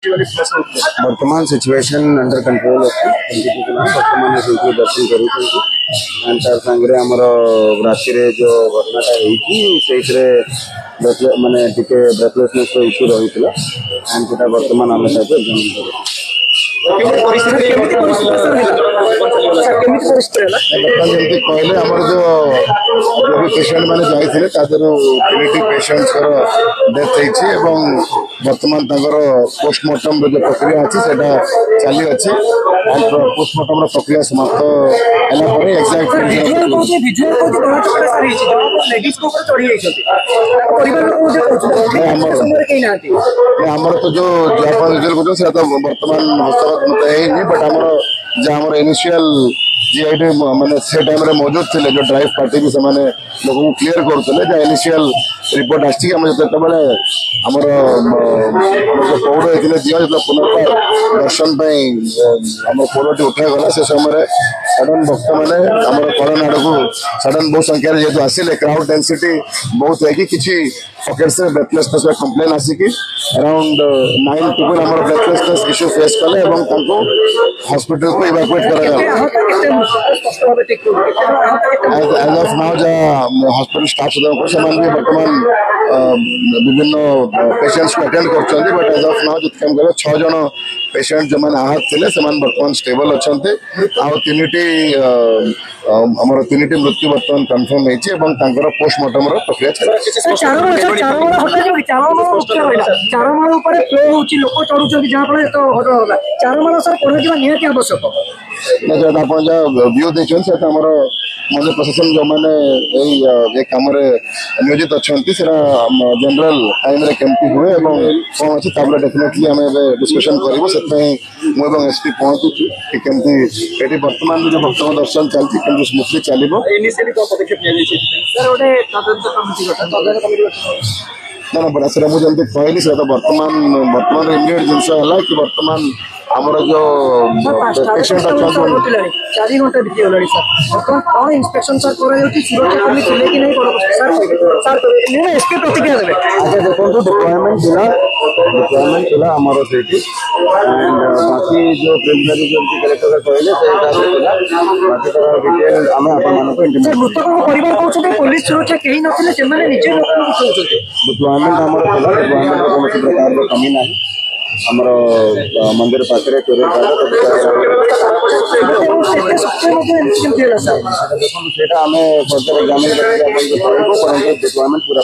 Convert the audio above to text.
वर्तमान situation under control अच्छी वर्तमान दर्शन कर राति जो घटनाटा माने टिके ब्रेथलेसनेस इश्यू रही एंड से वर्तमान आम कहले आमर जो भी पेशेंट मैंने जाते ट्रिनिटी पेशेंट्स डेथ होती वर्तमान पोस्टमार्टम जो प्रक्रिया अच्छी चली अच्छी पोस्टमार्टम प्रक्रिया समाप्त आमर तो जो वर्तमान हस्तगत मत है बट आमर इनिशियल जी माने से टाइम रे मौजूद थे जो ड्राइव पार्टी भी से लोक क्लीयर करुले इनिशियल रिपोर्ट आमर पौड़ होते दिया जो पुनर्बार दर्शन आम पौड़ी उठागला से समय सडन भक्त मैंने कलन आड़ को सडन बहुत संख्यार जेहतु आसिले क्राउड डेंसिटी बहुत है कि पॉकेट्स ब्रेथलेसनेस कंप्लेन आसिक अराउंड 9 पीपल आम ब्रेथलेसनेस इश्यू फेस कले हॉस्पिटल को इवैक्यूएट करा as of now hospital staff भी वर्तमान विभिन्न पेशेंट्स को अटेंड कर बट एज ऑफ नाउ जो 6 जन पेशेंट जो मैंने आहत थे से वर्तमान स्टेबल अच्छा आमर 3टी मृत्यु वर्तमान कन्फर्म होती पोस्टमार्टम प्रक्रिया आप व्यू देखते मध्य प्रशासन जो मैंने कम नियोजित अच्छा जनरल टाइम केमती हुए कौन अच्छी डेफिनेटली आम डिस्कसन करूँ से एसपी पहुंचु कि केमती वर्तमान जो भक्त दर्शन चलती केमती स्मूथली चलो ना ना बड़ा सर मुझे कहली सर वर्तमान इमिडिएट जिनस है कि वर्तमान आमर जो पेशेंट अच्छा 4 घंटा बीती गला सर कौन इंस्पेक्शन सर सुरक्षाकर्मी थे कि नहीं सर एसपी प्रतिक्रिया देवे अच्छा देखो डिप्लॉयमेंट थिला आमर से एंड बाकी जो प्रिलिमिनरी जो कलेक्टर कहले बाकी तरह डिटेल आम मृतक परिवार कहते पुलिस सुरक्षा कहीं नथिले से निजे डिप्लॉयमेंट आमर डिप्लॉयमेंट कौन प्रकार कमी ना आमर मंदिर पाखे डिप्लॉयमेंट पूरा